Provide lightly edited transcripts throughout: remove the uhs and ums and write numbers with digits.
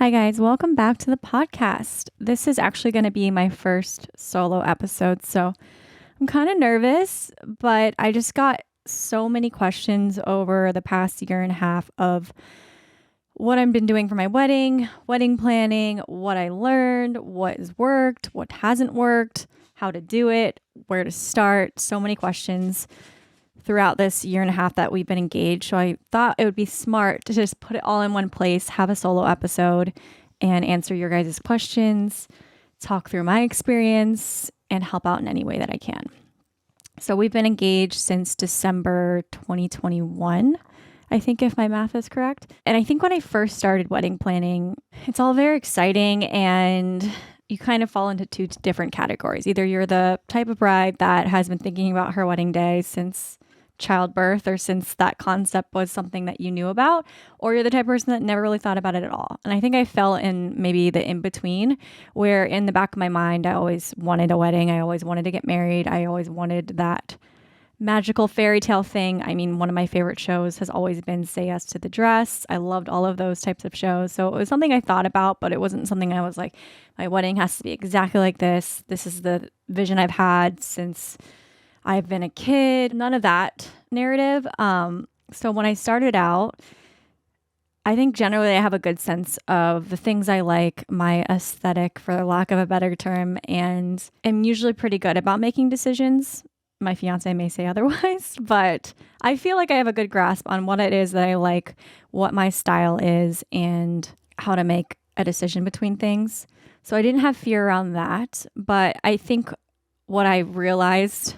Hi, guys. Welcome back to the podcast. This is actually going to be my first solo episode, so I'm kind of nervous, but I just got so many questions over the past year and a half of what I've been doing for my wedding planning, what I learned, what has worked, what hasn't worked, how to do it, where to start. So many questions throughout this year and a half that we've been engaged. So I thought it would be smart to just put it all in one place, have a solo episode and answer your guys' questions, talk through my experience, and help out in any way that I can. So we've been engaged since December 2021, I think, if my math is correct. And I think when I first started wedding planning, it's all very exciting and you kind of fall into two different categories. Either you're the type of bride that has been thinking about her wedding day since childbirth or since that concept was something that you knew about, or you're the type of person that never really thought about it at all. And I think I fell in maybe the in between, where in the back of my mind, I always wanted a wedding. I always wanted to get married. I always wanted that magical fairy tale thing. I mean, one of my favorite shows has always been Say Yes to the Dress. I loved all of those types of shows. So it was something I thought about, but it wasn't something I was like, my wedding has to be exactly like this. This is the vision I've had since I've been a kid. None of that narrative. So when I started out, I think generally I have a good sense of the things I like, my aesthetic, for lack of a better term, and am usually pretty good about making decisions. My fiance may say otherwise, but I feel like I have a good grasp on what it is that I like, what my style is, and how to make a decision between things. So I didn't have fear around that, but I think what I realized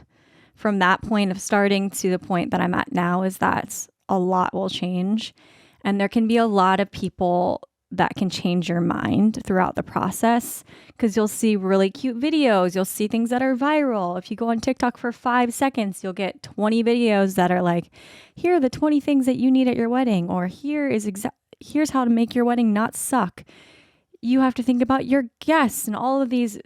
from that point of starting to the point that I'm at now is that a lot will change, and there can be a lot of people that can change your mind throughout the process, because you'll see really cute videos. You'll see things that are viral. If you go on TikTok for 5 seconds, you'll get 20 videos that are like, here are the 20 things that you need at your wedding, or here's how to make your wedding not suck. You have to think about your guests and all of these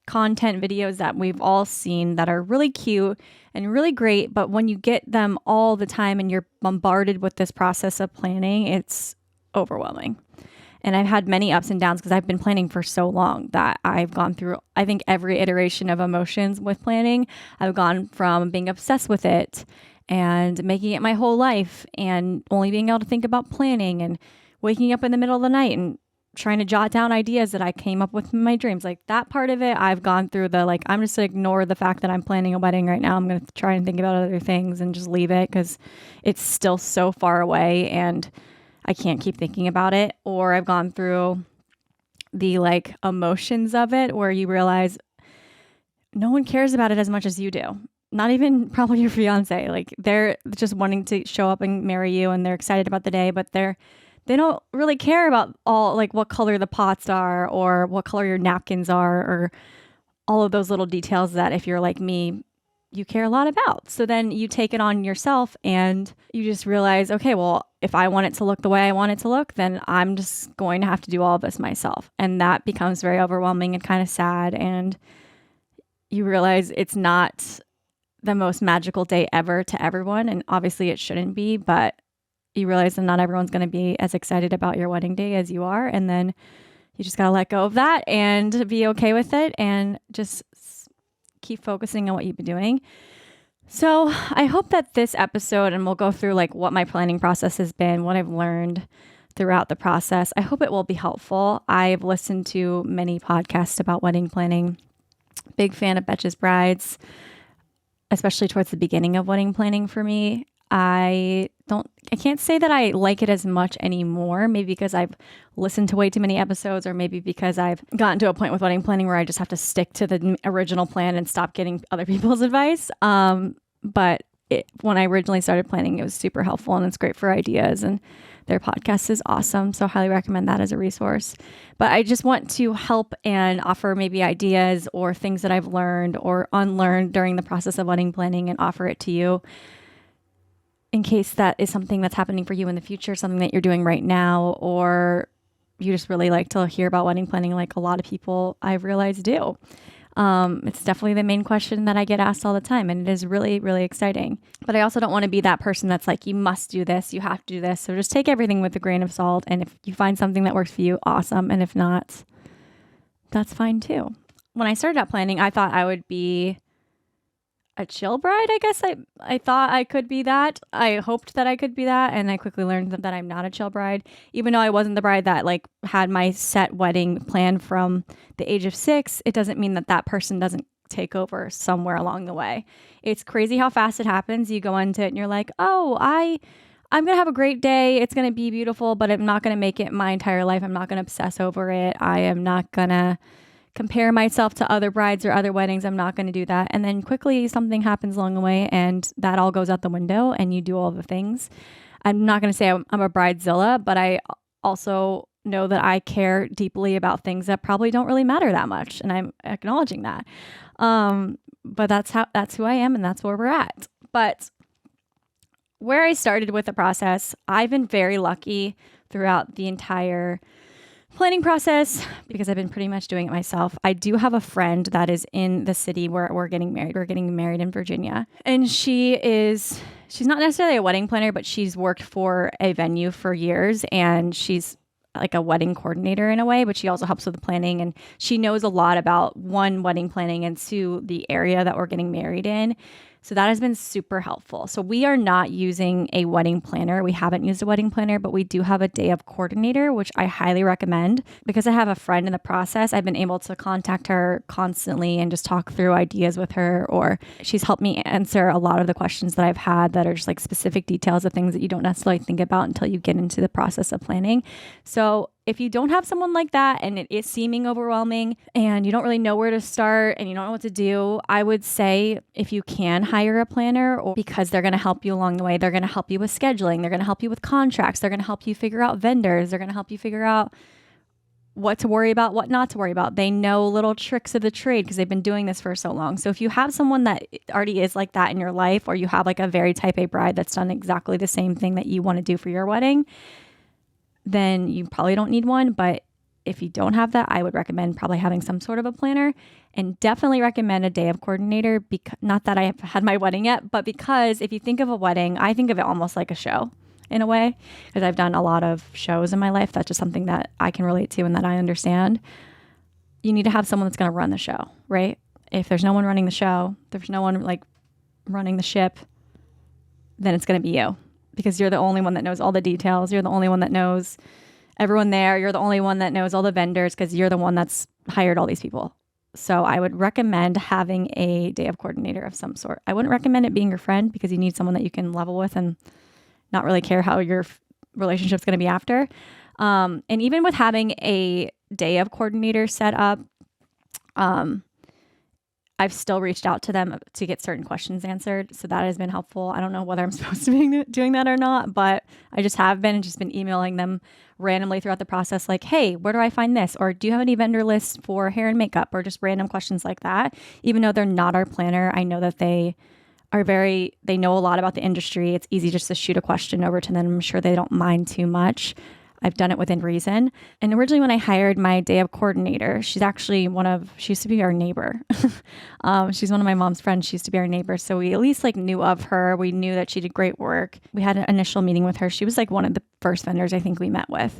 content videos that we've all seen that are really cute and really great. But when you get them all the time and you're bombarded with this process of planning, it's overwhelming. And I've had many ups and downs because I've been planning for so long that I've gone through, I think, every iteration of emotions with planning. I've gone from being obsessed with it and making it my whole life and only being able to think about planning and waking up in the middle of the night and trying to jot down ideas that I came up with in my dreams. Like that part of it, I've gone through I'm just going to ignore the fact that I'm planning a wedding right now. I'm going to try and think about other things and just leave it because it's still so far away and I can't keep thinking about it. Or I've gone through the emotions of it where you realize no one cares about it as much as you do. Not even probably your fiance. They're just wanting to show up and marry you and they're excited about the day, but they don't really care about all what color the pots are or what color your napkins are or all of those little details that if you're like me, you care a lot about. So then you take it on yourself and you just realize, okay, well, if I want it to look the way I want it to look, then I'm just going to have to do all of this myself. And that becomes very overwhelming and kind of sad. And you realize it's not the most magical day ever to everyone. And obviously it shouldn't be, but you realize that not everyone's going to be as excited about your wedding day as you are. And then you just got to let go of that and be okay with it and just keep focusing on what you've been doing. So I hope that this episode, and we'll go through what my planning process has been, what I've learned throughout the process. I hope it will be helpful. I've listened to many podcasts about wedding planning. Big fan of Betches Brides, especially towards the beginning of wedding planning for me. I can't say that I like it as much anymore, maybe because I've listened to way too many episodes or maybe because I've gotten to a point with wedding planning where I just have to stick to the original plan and stop getting other people's advice. But when I originally started planning, it was super helpful and it's great for ideas and their podcast is awesome. So I highly recommend that as a resource. But I just want to help and offer maybe ideas or things that I've learned or unlearned during the process of wedding planning and offer it to you, in case that is something that's happening for you in the future, something that you're doing right now, or you just really like to hear about wedding planning like a lot of people I've realized do. It's definitely the main question that I get asked all the time, and it is really, really exciting. But I also don't want to be that person that's like, you must do this, you have to do this. So just take everything with a grain of salt. And if you find something that works for you, awesome. And if not, that's fine too. When I started out planning, I thought I would be a chill bride. I guess I thought I could be that. I hoped that I could be that. And I quickly learned that I'm not a chill bride, even though I wasn't the bride that like had my set wedding plan from the age of 6. It doesn't mean that that person doesn't take over somewhere along the way. It's crazy how fast it happens. You go into it and you're like, oh, I'm going to have a great day. It's going to be beautiful, but I'm not going to make it my entire life. I'm not going to obsess over it. I am not going to compare myself to other brides or other weddings. I'm not going to do that. And then quickly something happens along the way and that all goes out the window and you do all the things. I'm not going to say I'm a bridezilla, but I also know that I care deeply about things that probably don't really matter that much. And I'm acknowledging that. But that's who I am and that's where we're at. But where I started with the process, I've been very lucky throughout the entire planning process because I've been pretty much doing it myself. I do have a friend that is in the city where we're getting married. We're getting married in Virginia. And she's not necessarily a wedding planner, but she's worked for a venue for years and she's like a wedding coordinator in a way, but she also helps with the planning and she knows a lot about one, wedding planning, and two, the area that we're getting married in. So that has been super helpful. So we are not using a wedding planner. We haven't used a wedding planner, but we do have a day of coordinator, which I highly recommend. Because I have a friend in the process, I've been able to contact her constantly and just talk through ideas with her, or she's helped me answer a lot of the questions that I've had that are just like specific details of things that you don't necessarily think about until you get into the process of planning. So if you don't have someone like that and it is seeming overwhelming and you don't really know where to start and you don't know what to do, I would say if you can hire a planner, or because they're going to help you along the way, they're going to help you with scheduling, they're going to help you with contracts, they're going to help you figure out vendors, they're going to help you figure out what to worry about, what not to worry about. They know little tricks of the trade because they've been doing this for so long. So if you have someone that already is like that in your life, or you have like a very type A bride that's done exactly the same thing that you want to do for your wedding, then you probably don't need one. But if you don't have that, I would recommend probably having some sort of a planner, and definitely recommend a day of coordinator. Because not that I have had my wedding yet, but because if you think of a wedding, I think of it almost like a show in a way, because I've done a lot of shows in my life. That's just something that I can relate to and that I understand. You need to have someone that's going to run the show, right? If there's no one running the show, there's no one like running the ship, then it's going to be you. Because you're the only one that knows all the details. You're the only one that knows everyone there. You're the only one that knows all the vendors because you're the one that's hired all these people. So I would recommend having a day of coordinator of some sort. I wouldn't recommend it being your friend because you need someone that you can level with and not really care how your relationship's going to be after. And even with having a day of coordinator set up, I've still reached out to them to get certain questions answered. So that has been helpful. I don't know whether I'm supposed to be doing that or not, but I just have been and just been emailing them randomly throughout the process. Like, hey, where do I find this? Or do you have any vendor lists for hair and makeup, or just random questions like that? Even though they're not our planner, I know that they know a lot about the industry. It's easy just to shoot a question over to them. I'm sure they don't mind too much. I've done it within reason. And originally when I hired my day of coordinator, she used to be our neighbor. She's one of my mom's friends. She used to be our neighbor. So we at least like knew of her. We knew that she did great work. We had an initial meeting with her. She was like one of the first vendors I think we met with,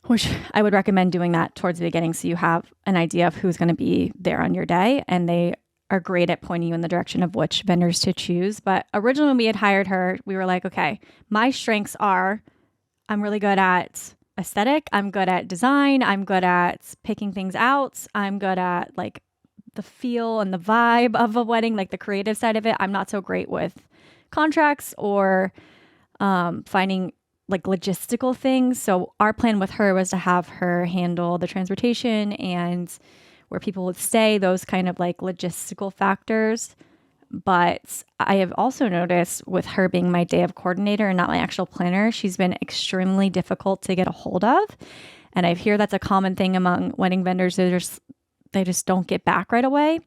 which I would recommend doing that towards the beginning. So you have an idea of who's going to be there on your day, and they are great at pointing you in the direction of which vendors to choose. But originally when we had hired her, we were like, okay, my strengths are I'm really good at aesthetic. I'm good at design. I'm good at picking things out. I'm good at like the feel and the vibe of a wedding, like the creative side of it. I'm not so great with contracts or finding like logistical things. So our plan with her was to have her handle the transportation and where people would stay, those kind of like logistical factors. But I have also noticed with her being my day of coordinator and not my actual planner, she's been extremely difficult to get a hold of. And I hear that's a common thing among wedding vendors. They just don't get back right away.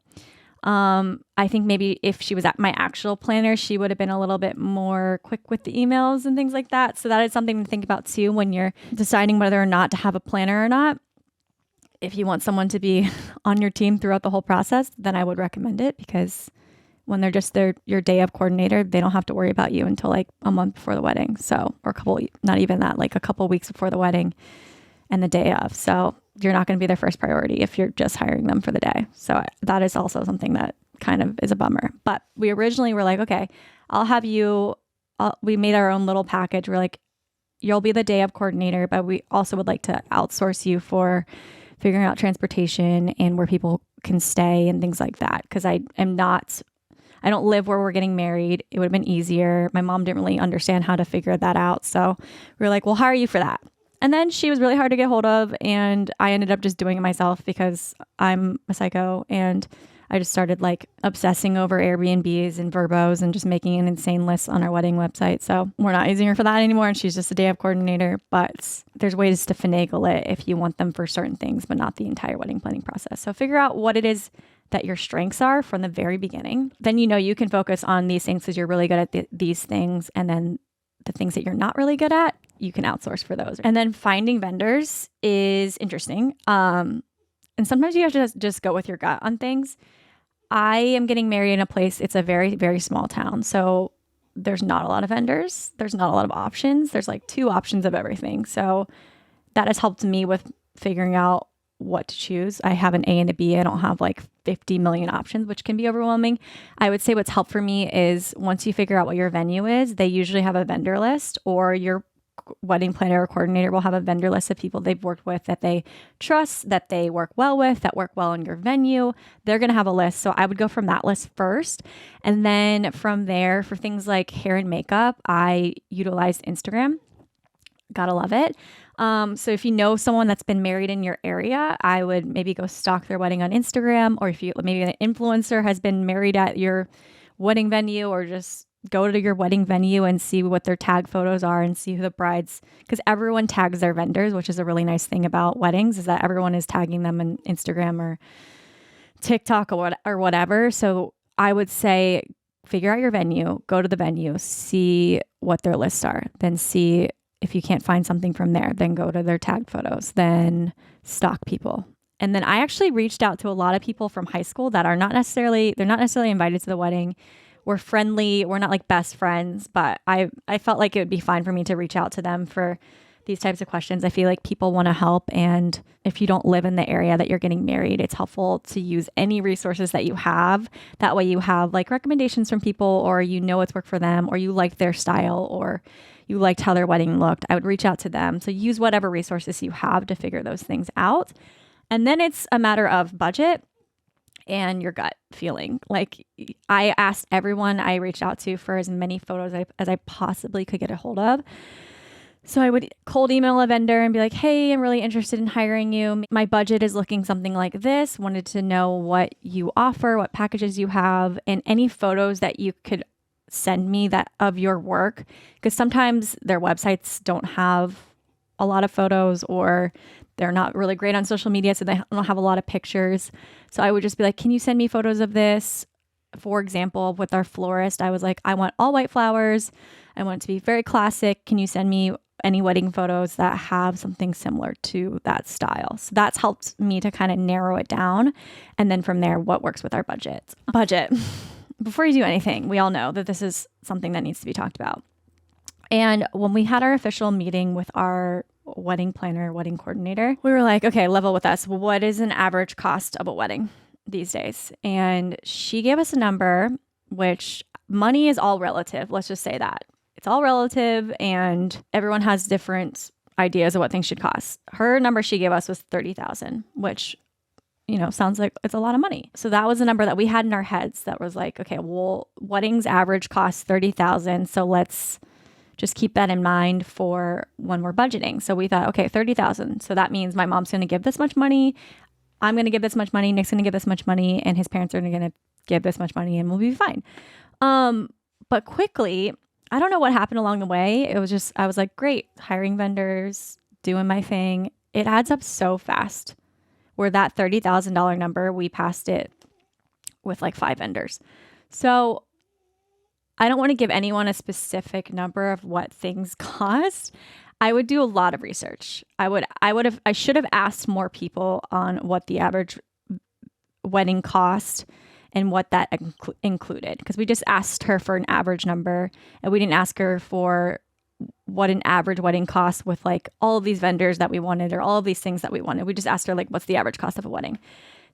I think maybe if she was at my actual planner, she would have been a little bit more quick with the emails and things like that. So that is something to think about too when you're deciding whether or not to have a planner or not. if you want someone to be on your team throughout the whole process, then I would recommend it, because when they're just your day of coordinator, they don't have to worry about you until like a month before the wedding. So, or not even that, like a couple weeks before the wedding and the day of. So you're not going to be their first priority if you're just hiring them for the day. So that is also something that kind of is a bummer. But we originally were like, okay, I'll have you, we made our own little package. We're like, you'll be the day of coordinator, but we also would like to outsource you for figuring out transportation and where people can stay and things like that. Because I don't live where we're getting married. It would have been easier. My mom didn't really understand how to figure that out. So we were like, we'll hire you for that. And then she was really hard to get hold of, and I ended up just doing it myself because I'm a psycho, and I just started like obsessing over Airbnbs and Verbos and just making an insane list on our wedding website. So we're not using her for that anymore, and she's just a day of coordinator. But there's ways to finagle it if you want them for certain things, but not the entire wedding planning process. So figure out what it is that your strengths are from the very beginning. Then you can focus on these things because you're really good at these things, and then the things that you're not really good at, you can outsource for those. And then finding vendors is interesting. And sometimes you have to just go with your gut on things. I am getting married in a place, it's a very, very small town. So there's not a lot of vendors. There's not a lot of options. There's like 2 options of everything. So that has helped me with figuring out what to choose. I have an A and a B. I don't have like 50 million options, which can be overwhelming. I would say what's helped for me is once you figure out what your venue is, they usually have a vendor list, or your wedding planner or coordinator will have a vendor list of people they've worked with that they trust, that they work well with, that work well in your venue. They're going to have a list. So I would go from that list first. And then from there, for things like hair and makeup, I utilized Instagram. Gotta love it. So if you know someone that's been married in your area, I would maybe go stalk their wedding on Instagram, or if you maybe an influencer has been married at your wedding venue, or just go to your wedding venue and see what their tag photos are and see who the brides, because everyone tags their vendors, which is a really nice thing about weddings, is that everyone is tagging them in Instagram or TikTok or whatever. So I would say figure out your venue, go to the venue, see what their lists are, then see if you can't find something from there, then go to their tagged photos, then stalk people. And then I actually reached out to a lot of people from high school that they're not necessarily invited to the wedding. We're friendly. We're not like best friends, but I felt like it would be fine for me to reach out to them for these types of questions. I feel like people want to help. And if you don't live in the area that you're getting married, it's helpful to use any resources that you have. That way you have like recommendations from people, or what's worked for them, or you liked their style, or you liked how their wedding looked. I would reach out to them. So use whatever resources you have to figure those things out. And then it's a matter of budget and your gut feeling. Like I asked everyone I reached out to for as many photos as I possibly could get a hold of. So I would cold email a vendor and be like, hey, I'm really interested in hiring you. My budget is looking something like this. Wanted to know what you offer, what packages you have, and any photos that you could send me that of your work. Because sometimes their websites don't have a lot of photos, or they're not really great on social media, so they don't have a lot of pictures. So I would just be like, can you send me photos of this? For example, with our florist, I was like, I want all white flowers. I want it to be very classic. Can you send me any wedding photos that have something similar to that style? So that's helped me to kind of narrow it down. And then from there, what works with our budget. Before you do anything, we all know that this is something that needs to be talked about. And when we had our official meeting with our wedding planner, wedding coordinator, we were like, okay, level with us. What is an average cost of a wedding these days? And she gave us a number, which money is all relative. Let's just say that. It's all relative, and everyone has different ideas of what things should cost. Her number she gave us was $30,000, which sounds like it's a lot of money. So that was a number that we had in our heads that was like, okay, well, weddings average cost $30,000. So let's just keep that in mind for when we're budgeting. So we thought, okay, $30,000. So that means my mom's going to give this much money. I'm going to give this much money. Nick's going to give this much money, and his parents are going to give this much money, and we'll be fine. But quickly, I don't know what happened along the way. It was just, I was like, great, hiring vendors, doing my thing. It adds up so fast. Where that $30,000 number, we passed it with like 5 vendors. So I don't want to give anyone a specific number of what things cost. I would do a lot of research. I should have asked more people on what the average wedding cost and what that included, because we just asked her for an average number and we didn't ask her for what an average wedding cost with like all of these vendors that we wanted or all of these things that we wanted. We just asked her like, what's the average cost of a wedding?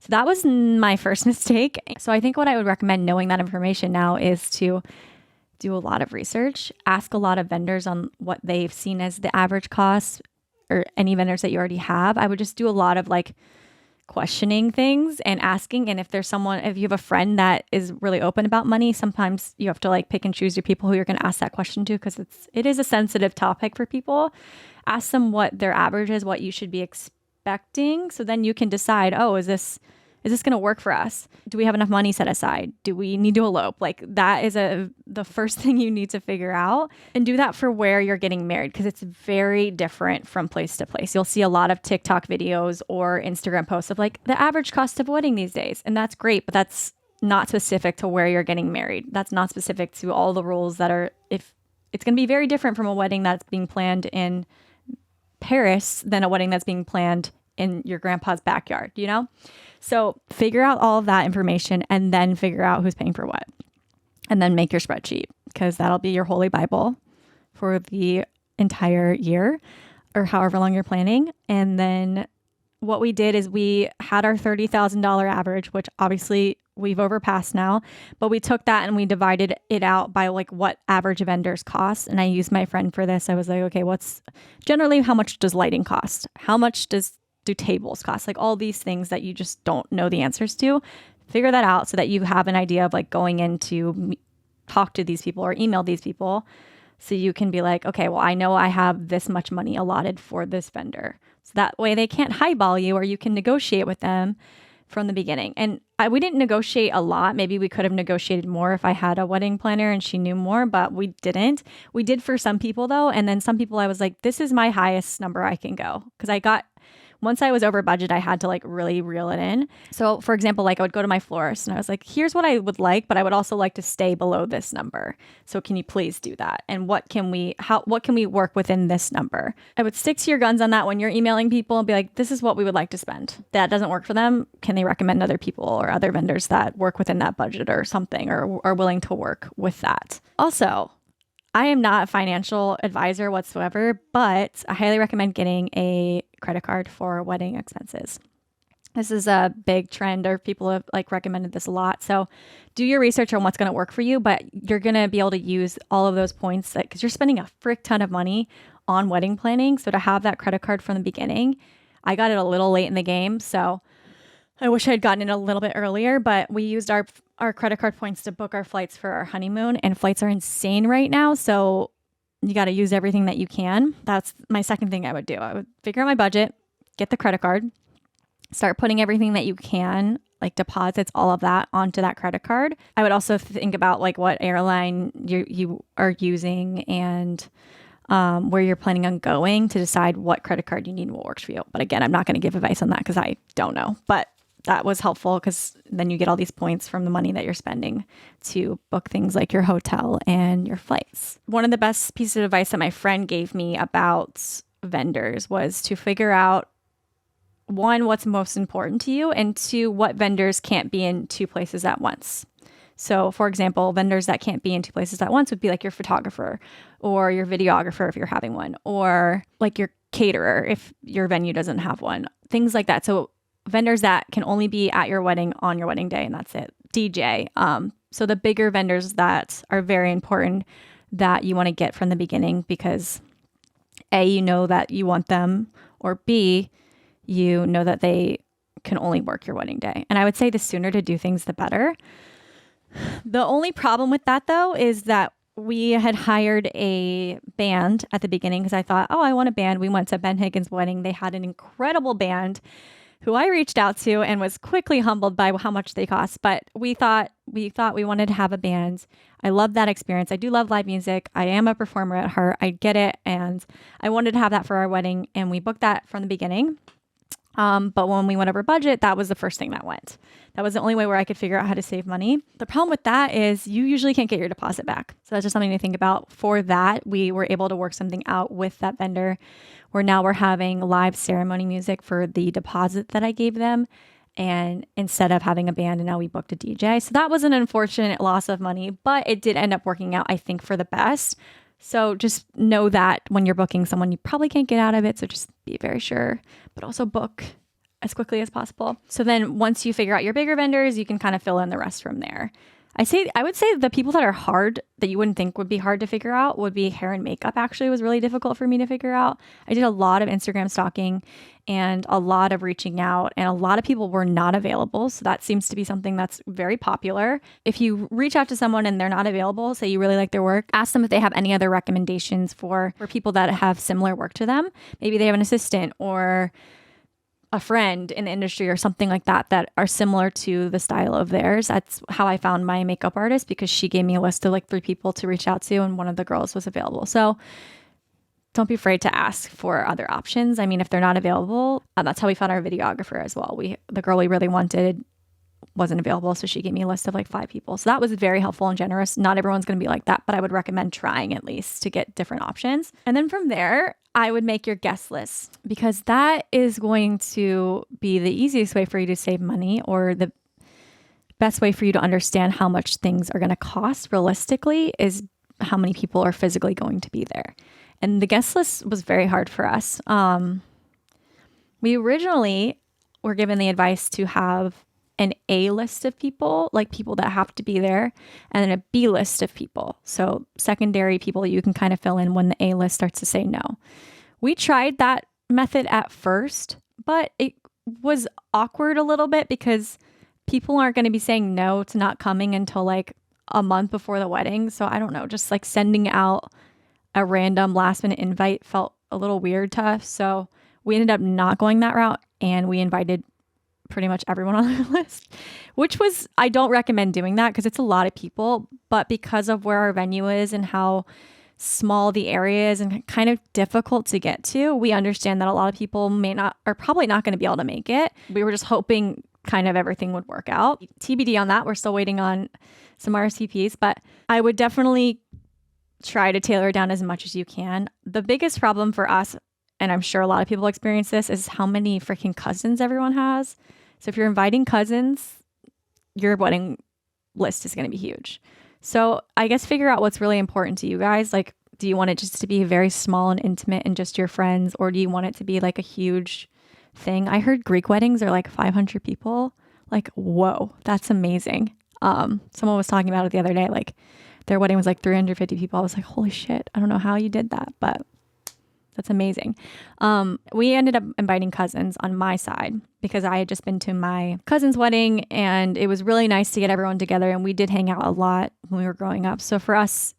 So that was my first mistake. So I think what I would recommend, knowing that information now, is to do a lot of research, ask a lot of vendors on what they've seen as the average cost, or any vendors that you already have. I would just do a lot of like questioning things and asking. And if you have a friend that is really open about money, sometimes you have to like pick and choose your people who you're going to ask that question to, because it is a sensitive topic for people. Ask them what their average is, what you should be expecting. So then you can decide, oh, is this going to work for us? Do we have enough money set aside? Do we need to elope? Like that is the first thing you need to figure out, and do that for where you're getting married, because it's very different from place to place. You'll see a lot of TikTok videos or Instagram posts of like the average cost of wedding these days. And that's great, but that's not specific to where you're getting married. That's not specific to all the rules that are, if it's going to be very different from a wedding that's being planned in Paris than a wedding that's being planned in your grandpa's backyard, you know? So figure out all of that information and then figure out who's paying for what. And then make your spreadsheet, because that'll be your holy Bible for the entire year or however long you're planning. And then what we did is we had our $30,000 average, which obviously we've overpassed now, but we took that and we divided it out by like what average vendors cost. And I used my friend for this. I was like, okay, how much does lighting cost? How much do tables cost? Like all these things that you just don't know the answers to. Figure that out so that you have an idea of like going in to talk to these people or email these people, so you can be like, okay, well, I know I have this much money allotted for this vendor. So that way they can't highball you, or you can negotiate with them from the beginning. And we didn't negotiate a lot. Maybe we could have negotiated more if I had a wedding planner and she knew more, but we didn't. We did for some people though. And then some people I was like, this is my highest number I can go. Because once I was over budget, I had to like really reel it in. So for example, like I would go to my florist and I was like, here's what I would like, but I would also like to stay below this number. So can you please do that? And what can we work within this number? I would stick to your guns on that when you're emailing people and be like, this is what we would like to spend. That doesn't work for them. Can they recommend other people or other vendors that work within that budget or something, or are willing to work with that? Also, I am not a financial advisor whatsoever, but I highly recommend getting a credit card for wedding expenses. This is a big trend, or people have like recommended this a lot. So do your research on what's going to work for you, but you're going to be able to use all of those points because you're spending a frick ton of money on wedding planning. So to have that credit card from the beginning, I got it a little late in the game. So I wish I had gotten it a little bit earlier, but we used our credit card points to book our flights for our honeymoon, and flights are insane right now. So you got to use everything that you can. That's my second thing I would do. I would figure out my budget, get the credit card, start putting everything that you can, like deposits, all of that onto that credit card. I would also think about like what airline you are using and where you're planning on going to decide what credit card you need and what works for you. But again, I'm not going to give advice on that because I don't know. But that was helpful because then you get all these points from the money that you're spending to book things like your hotel and your flights. One of the best pieces of advice that my friend gave me about vendors was to figure out, one, what's most important to you, and two, what vendors can't be in two places at once. So for example, vendors that can't be in two places at once would be like your photographer or your videographer if you're having one, or like your caterer if your venue doesn't have one, things like that. So vendors that can only be at your wedding on your wedding day, and that's it. DJ. So the bigger vendors that are very important that you want to get from the beginning, because A, you know that you want them, or B, you know that they can only work your wedding day. And I would say the sooner to do things, the better. The only problem with that though is that we had hired a band at the beginning because I thought, oh, I want a band. We went to Ben Higgins' wedding. They had an incredible band who I reached out to and was quickly humbled by how much they cost. But we thought we wanted to have a band. I love that experience. I do love live music. I am a performer at heart. I get it. And I wanted to have that for our wedding. And we booked that from the beginning. But when we went over budget, that was the first thing that went. That was the only way where I could figure out how to save money. The problem with that is you usually can't get your deposit back. So that's just something to think about. For that, we were able to work something out with that vendor where now we're having live ceremony music for the deposit that I gave them. And instead of having a band, and now we booked a DJ. So that was an unfortunate loss of money, but it did end up working out, I think, for the best. So just know that when you're booking someone, you probably can't get out of it. So just be very sure, but also book as quickly as possible. So then once you figure out your bigger vendors, you can kind of fill in the rest from there. I would say the people that are hard, that you wouldn't think would be hard to figure out, would be hair and makeup. Actually, was really difficult for me to figure out. I did a lot of Instagram stalking and a lot of reaching out, and a lot of people were not available. So that seems to be something that's very popular. If you reach out to someone and they're not available, say you really like their work, ask them if they have any other recommendations for people that have similar work to them. Maybe they have an assistant or a friend in the industry or something like that that are similar to the style of theirs. That's how I found my makeup artist, because she gave me a list of like 3 people to reach out to, and one of the girls was available. So don't be afraid to ask for other options. I mean, if they're not available, that's how we found our videographer as well. The girl we really wanted wasn't available, so she gave me a list of like 5 people. So that was very helpful and generous. Not everyone's going to be like that, but I would recommend trying at least to get different options. And then from there, I would make your guest list, because that is going to be the easiest way for you to save money, or the best way for you to understand how much things are going to cost realistically is how many people are physically going to be there. And the guest list was very hard for us. We originally were given the advice to have an A list of people, like people that have to be there, and then a B list of people. So secondary people you can kind of fill in when the A list starts to say no. We tried that method at first, but it was awkward a little bit because people aren't going to be saying no to not coming until like a month before the wedding. So I don't know, just like sending out a random last minute invite felt a little weird to us. So we ended up not going that route, and we invited pretty much everyone on the list, which was, I don't recommend doing that because it's a lot of people, but because of where our venue is and how small the area is and kind of difficult to get to, we understand that a lot of people are probably not going to be able to make it. We were just hoping kind of everything would work out. TBD on that. We're still waiting on some RSVPs, but I would definitely try to tailor it down as much as you can. The biggest problem for us, and I'm sure a lot of people experience this, is how many freaking cousins everyone has. So if you're inviting cousins, your wedding list is going to be huge. So I guess figure out what's really important to you guys. Like, do you want it just to be very small and intimate and just your friends, or do you want it to be like a huge thing? I heard Greek weddings are like 500 people. Like, whoa, that's amazing. Someone was talking about it the other day. Like, their wedding was like 350 people. I was like, holy shit, I don't know how you did that, but that's amazing. We ended up inviting cousins on my side because I had just been to my cousin's wedding, and it was really nice to get everyone together, and we did hang out a lot when we were growing up. So for us,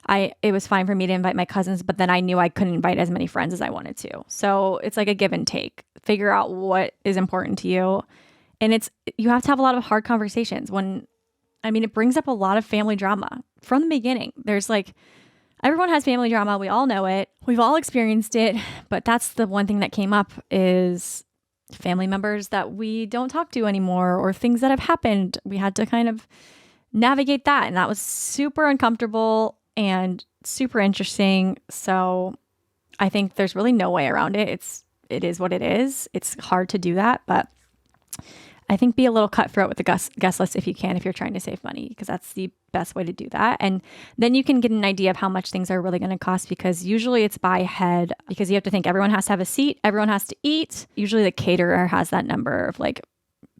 it was fine for me to invite my cousins, but then I knew I couldn't invite as many friends as I wanted to. So it's like a give and take. Figure out what is important to you. And you have to have a lot of hard conversations it brings up a lot of family drama from the beginning. There's like, everyone has family drama. We all know it. We've all experienced it. But that's the one thing that came up, is family members that we don't talk to anymore, or things that have happened. We had to kind of navigate that. And that was super uncomfortable and super interesting. So I think there's really no way around it. It is what it is. It's hard to do that, but I think be a little cutthroat with the guest list if you can, if you're trying to save money, because that's the best way to do that. And then you can get an idea of how much things are really going to cost, because usually it's by head, because you have to think everyone has to have a seat, everyone has to eat. Usually the caterer has that number of like,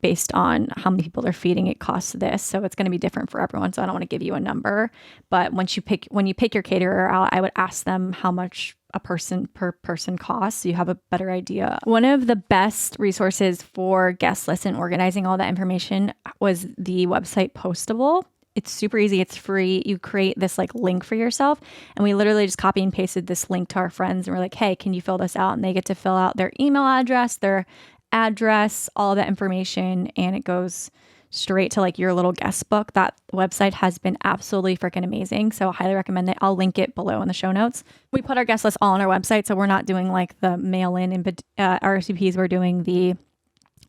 based on how many people they're feeding, it costs this. So it's going to be different for everyone. So I don't want to give you a number, but when you pick your caterer out, I would ask them how much a person per person costs, so you have a better idea. One of the best resources for guest lists and organizing all that information was the website Postable. It's super easy. It's free. You create this like link for yourself, and we literally just copy and pasted this link to our friends, and we're like, hey, can you fill this out? And they get to fill out their email address, their address, all that information, and it goes straight to like your little guest book. That website has been absolutely freaking amazing. So I highly recommend it. I'll link it below in the show notes. We put our guest list all on our website. So we're not doing like the mail in and RSVPs. We're doing the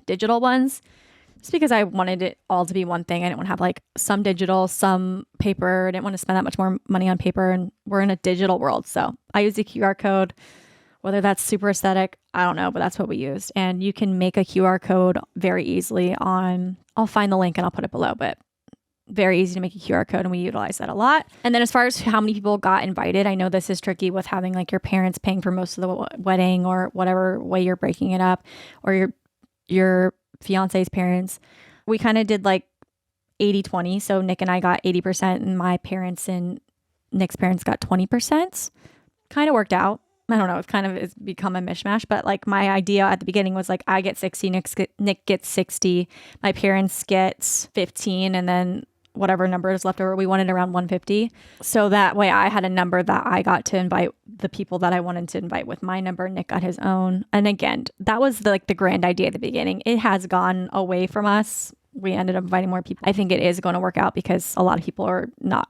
digital ones just because I wanted it all to be one thing. I didn't want to have like some digital, some paper. I didn't want to spend that much more money on paper, and we're in a digital world. So I use the QR code, whether that's super aesthetic, I don't know, but that's what we used. And you can make a QR code very easily I'll find the link and I'll put it below, but very easy to make a QR code, and we utilize that a lot. And then as far as how many people got invited, I know this is tricky with having like your parents paying for most of the wedding or whatever way you're breaking it up, or your fiance's parents. We kind of did like 80-20. So Nick and I got 80% and my parents and Nick's parents got 20%. Kind of worked out. I don't know. It's become a mishmash, but like my idea at the beginning was like, I get 60, Nick gets 60, my parents get 15, and then whatever number is left over, we wanted around 150. So that way I had a number that I got to invite the people that I wanted to invite with my number. Nick got his own. And again, that was the grand idea at the beginning. It has gone away from us. We ended up inviting more people. I think it is going to work out because a lot of people are not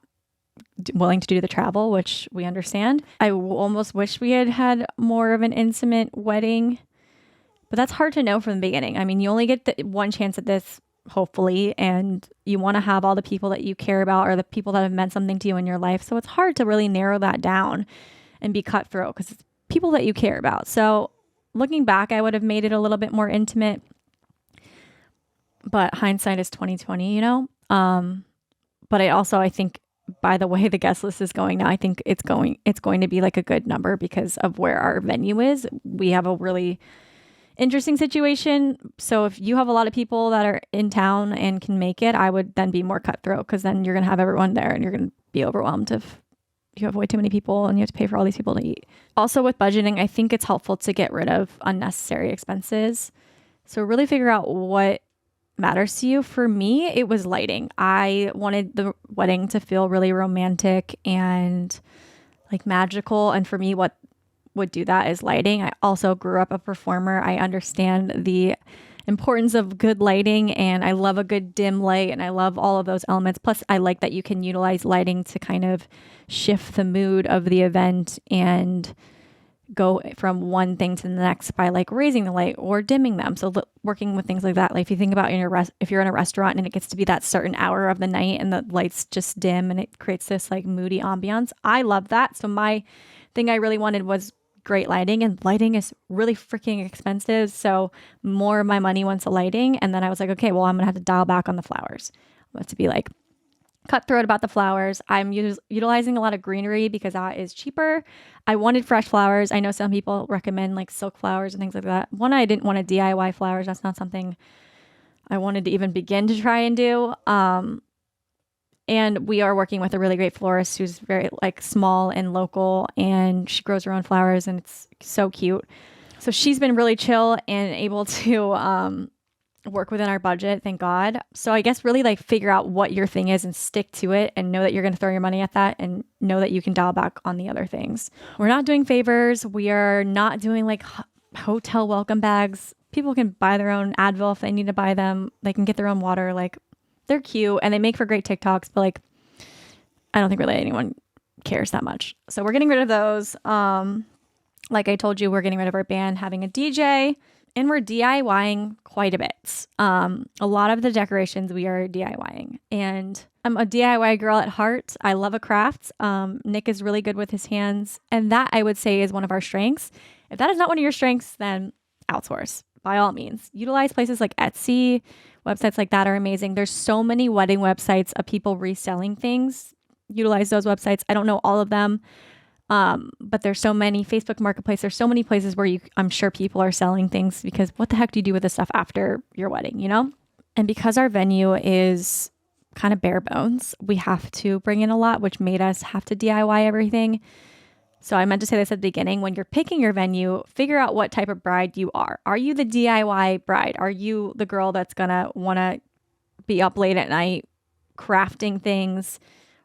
willing to do the travel, which we understand. I almost wish we had had more of an intimate wedding, but that's hard to know from the beginning. I mean, you only get the one chance at this, hopefully, and you want to have all the people that you care about or the people that have meant something to you in your life. So it's hard to really narrow that down and be cutthroat because it's people that you care about. So looking back, I would have made it a little bit more intimate, but hindsight is 2020, you know? But I think by the way the guest list is going now, I think it's going to be like a good number because of where our venue is. We have a really interesting situation. So if you have a lot of people that are in town and can make it, I would then be more cutthroat because then you're going to have everyone there and you're going to be overwhelmed if you have way too many people and you have to pay for all these people to eat. Also with budgeting, I think it's helpful to get rid of unnecessary expenses. So really figure out what matters to you. For me, it was lighting. I wanted the wedding to feel really romantic and like magical. And for me, what would do that is lighting. I also grew up a performer. I understand the importance of good lighting, and I love a good dim light, and I love all of those elements. Plus, I like that you can utilize lighting to kind of shift the mood of the event and go from one thing to the next by like raising the light or dimming them. So working with things like that. Like if you think about if you're in a restaurant and it gets to be that certain hour of the night and the lights just dim and it creates this like moody ambiance. I love that. So my thing I really wanted was great lighting, and lighting is really freaking expensive. So more of my money went to lighting. And then I was like, okay, well, I'm going to have to dial back on the flowers. I want to be like cutthroat about the flowers. I'm utilizing a lot of greenery because that is cheaper. I wanted fresh flowers. I know some people recommend like silk flowers and things like that. One, I didn't want to DIY flowers. That's not something I wanted to even begin to try and do. And we are working with a really great florist who's very like small and local, and she grows her own flowers and it's so cute. So she's been really chill and able to work within our budget, thank God. So I guess really like figure out what your thing is and stick to it, and know that you're going to throw your money at that, and know that you can dial back on the other things. We're not doing favors. We are not doing like hotel welcome bags. People can buy their own Advil if they need to buy them. They can get their own water. Like they're cute and they make for great TikToks, but like I don't think really anyone cares that much. So we're getting rid of those. Like I told you, we're getting rid of our band, having a DJ. And we're DIYing quite a bit. A lot of the decorations we are DIYing. And I'm a DIY girl at heart. I love a craft. Nick is really good with his hands. And that I would say is one of our strengths. If that is not one of your strengths, then outsource by all means. Utilize places like Etsy. Websites like that are amazing. There's so many wedding websites of people reselling things. Utilize those websites. I don't know all of them. But there's so many. Facebook Marketplace, there's so many places where I'm sure people are selling things, because what the heck do you do with this stuff after your wedding, you know? And because our venue is kind of bare bones, we have to bring in a lot, which made us have to DIY everything. So I meant to say this at the beginning. When you're picking your venue, figure out what type of bride you are. Are you the DIY bride? Are you the girl that's gonna want to be up late at night crafting things?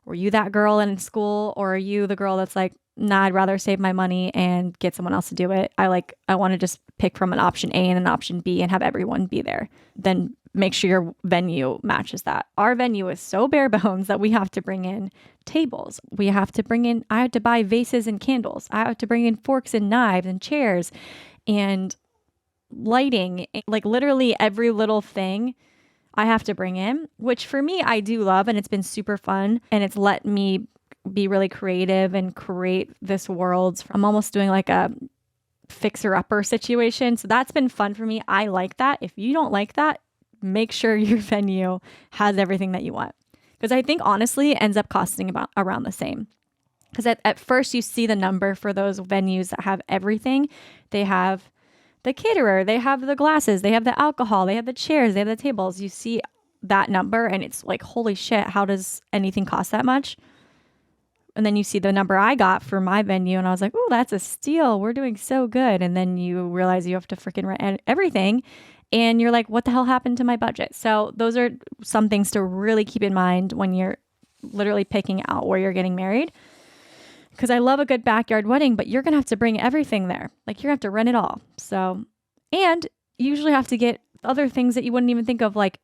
Were you that girl in school? Or are you the girl that's like, nah, I'd rather save my money and get someone else to do it. I want to just pick from an option A and an option B and have everyone be there than make sure your venue matches that. Our venue is so bare bones that we have to bring in tables. I have to buy vases and candles. I have to bring in forks and knives and chairs and lighting, like literally every little thing I have to bring in, which for me, I do love, and it's been super fun, and it's let me be really creative and create this world. I'm almost doing like a fixer-upper situation. So that's been fun for me. I like that. If you don't like that, make sure your venue has everything that you want. Because I think honestly it ends up costing about around the same. Because at first you see the number for those venues that have everything. They have the caterer, they have the glasses, they have the alcohol, they have the chairs, they have the tables. You see that number and it's like, holy shit, how does anything cost that much? And then you see the number I got for my venue and I was like, oh, that's a steal. We're doing so good. And then you realize you have to freaking rent everything. And you're like, what the hell happened to my budget? So those are some things to really keep in mind when you're literally picking out where you're getting married. Because I love a good backyard wedding, but you're going to have to bring everything there. Like you're going to have to rent it all. So, and you usually have to get other things that you wouldn't even think of, like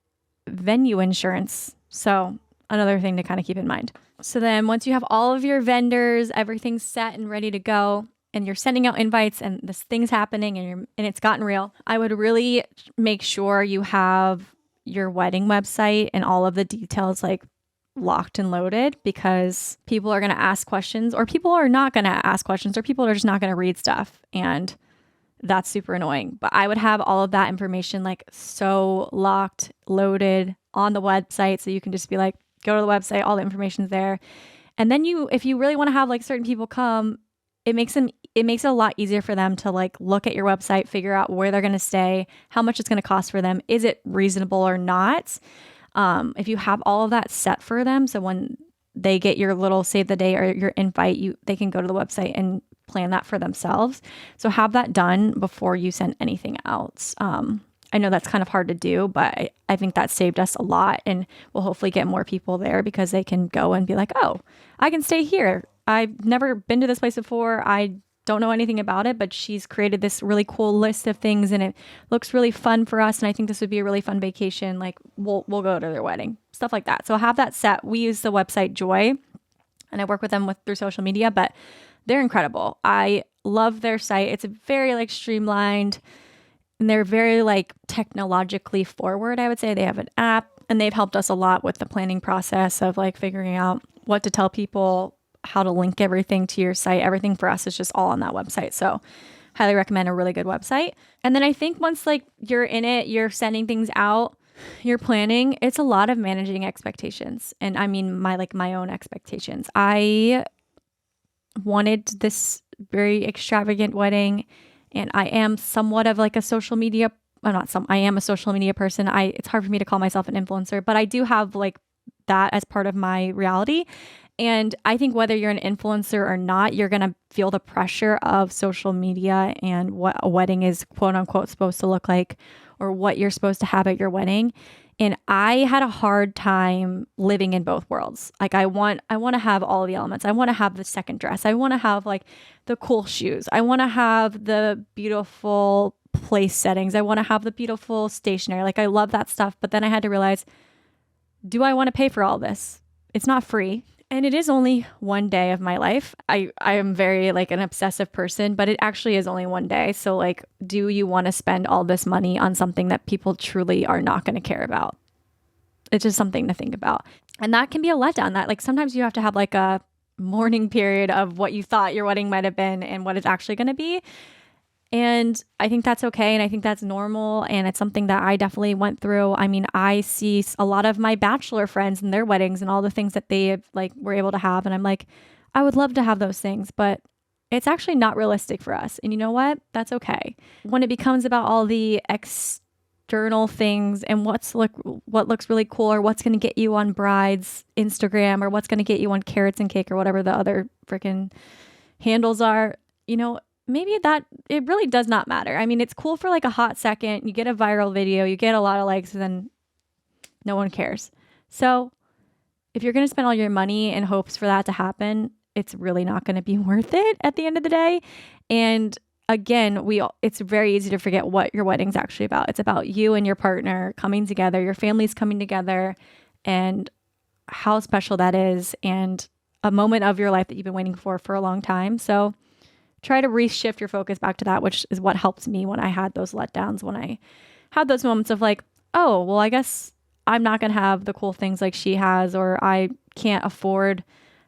venue insurance. So another thing to kind of keep in mind. So then once you have all of your vendors, everything's set and ready to go, and you're sending out invites and this thing's happening and it's gotten real, I would really make sure you have your wedding website and all of the details like locked and loaded, because people are going to ask questions, or people are not going to ask questions, or people are just not going to read stuff. And that's super annoying. But I would have all of that information like so locked, loaded on the website. So you can just be like, go to the website, all the information's there. And then if you really want to have like certain people come, it makes it a lot easier for them to like look at your website, figure out where they're going to stay, how much it's going to cost for them. Is it reasonable or not? If you have all of that set for them, so when they get your little save the day or your invite, they can go to the website and plan that for themselves. So have that done before you send anything out. I know that's kind of hard to do, but I think that saved us a lot, and we'll hopefully get more people there because they can go and be like, oh, I can stay here. I've never been to this place before. I don't know anything about it, but she's created this really cool list of things and it looks really fun for us. And I think this would be a really fun vacation. Like we'll go to their wedding, stuff like that. So have that set. We use the website Joy, and I work with them through social media, but they're incredible. I love their site. It's very like streamlined, and they're very like technologically forward. I would say they have an app, and they've helped us a lot with the planning process of like figuring out what to tell people, how to link everything to your site. Everything for us is just all on that website. So highly recommend a really good website. And then I think once like you're in it, you're sending things out, you're planning, it's a lot of managing expectations. And I mean my own expectations. I wanted this very extravagant wedding, and I am somewhat of like a social media, I am a social media person. It's hard for me to call myself an influencer, but I do have like that as part of my reality. And I think whether you're an influencer or not, you're going to feel the pressure of social media and what a wedding is quote unquote supposed to look like, or what you're supposed to have at your wedding. And I had a hard time living in both worlds. Like I want to have all the elements. I want to have the second dress. I want to have like the cool shoes. I want to have the beautiful place settings. I want to have the beautiful stationery. Like I love that stuff. But then I had to realize, do I want to pay for all this? It's not free. And it is only one day of my life. I am very like an obsessive person, but it actually is only one day. So like, do you want to spend all this money on something that people truly are not going to care about? It's just something to think about. And that can be a letdown. That like sometimes you have to have like a mourning period of what you thought your wedding might have been and what it's actually going to be. And I think that's okay. And I think that's normal. And it's something that I definitely went through. I mean, I see a lot of my bachelor friends and their weddings and all the things that they like were able to have. And I'm like, I would love to have those things, but it's actually not realistic for us. And you know what? That's okay. When it becomes about all the external things and what looks really cool, or what's going to get you on bride's Instagram, or what's going to get you on Carrots and Cake, or whatever the other freaking handles are, you know, maybe that it really does not matter. I mean, it's cool for like a hot second. You get a viral video, you get a lot of likes, and then no one cares. So if you're going to spend all your money in hopes for that to happen, it's really not going to be worth it at the end of the day. And again, it's very easy to forget what your wedding's actually about. It's about you and your partner coming together, your family's coming together, and how special that is, and a moment of your life that you've been waiting for a long time. So try to reshift your focus back to that, which is what helped me when I had those letdowns, when I had those moments of like, oh, well, I guess I'm not going to have the cool things like she has, or I can't afford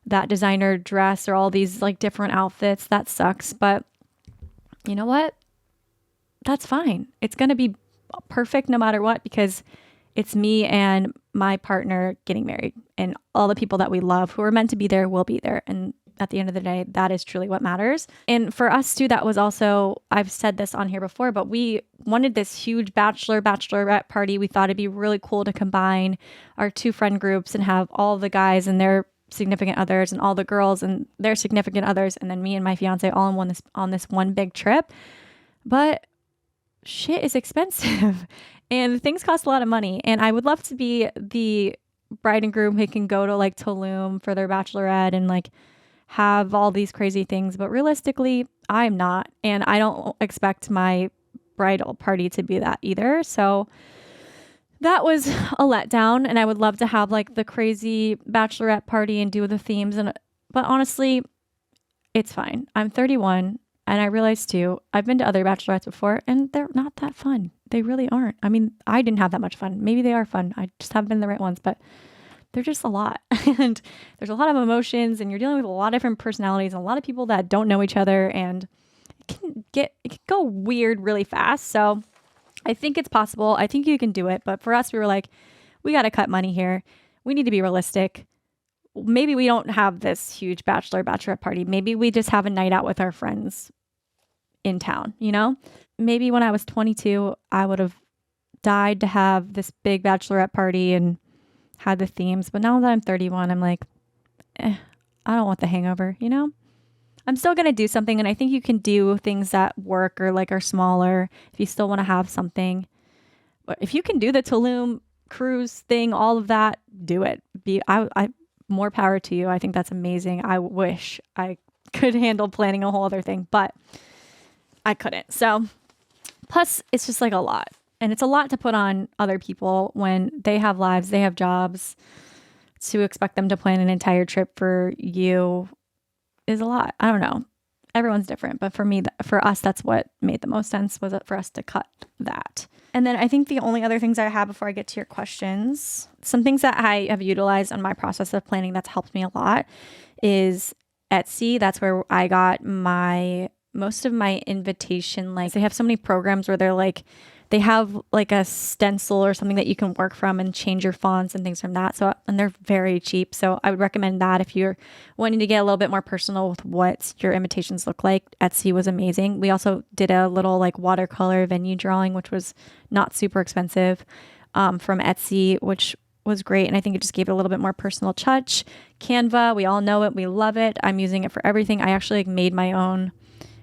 that designer dress or all these like different outfits. That sucks. But you know what? That's fine. It's going to be perfect no matter what, because it's me and my partner getting married, and all the people that we love who are meant to be there will be there. And at the end of the day, that is truly what matters. And for us too, that was also, I've said this on here before, but we wanted this huge bachelorette party. We thought it'd be really cool to combine our two friend groups and have all the guys and their significant others and all the girls and their significant others, and then me and my fiance all on this one big trip. But shit is expensive and things cost a lot of money. And I would love to be the bride and groom who can go to like Tulum for their bachelorette and like have all these crazy things. But realistically, I'm not. And I don't expect my bridal party to be that either. So that was a letdown. And I would love to have like the crazy bachelorette party and do the themes. But honestly, it's fine. I'm 31. And I realized too, I've been to other bachelorettes before and they're not that fun. They really aren't. I mean, I didn't have that much fun. Maybe they are fun. I just haven't been the right ones, but they're just a lot. And there's a lot of emotions, and you're dealing with a lot of different personalities and a lot of people that don't know each other, and it can go weird really fast. So I think it's possible. I think you can do it. But for us, we were like, we got to cut money here. We need to be realistic. Maybe we don't have this huge bachelorette party. Maybe we just have a night out with our friends in town, you know? Maybe when I was 22, I would have died to have this big bachelorette party and had the themes. But now that I'm 31, I'm like, I don't want the hangover, you know? I'm still going to do something. And I think you can do things that work or like are smaller if you still want to have something. But if you can do the Tulum cruise thing, all of that, do it. I more power to you. I think that's amazing. I wish I could handle planning a whole other thing, but I couldn't. So plus it's just like a lot, and it's a lot to put on other people when they have lives, they have jobs. To expect them to plan an entire trip for you is a lot. I don't know. Everyone's different, but for us, that's what made the most sense, was for us to cut that. And then I think the only other things I have before I get to your questions, some things that I have utilized on my process of planning that's helped me a lot is Etsy. That's where I got most of my invitation. Like, they have so many programs where they have like a stencil or something that you can work from and change your fonts and things from that. So, and they're very cheap. So I would recommend that if you're wanting to get a little bit more personal with what your invitations look like. Etsy was amazing. We also did a little like watercolor venue drawing, which was not super expensive, from Etsy, which was great. And I think it just gave it a little bit more personal touch. Canva, we all know it. We love it. I'm using it for everything. I actually made my own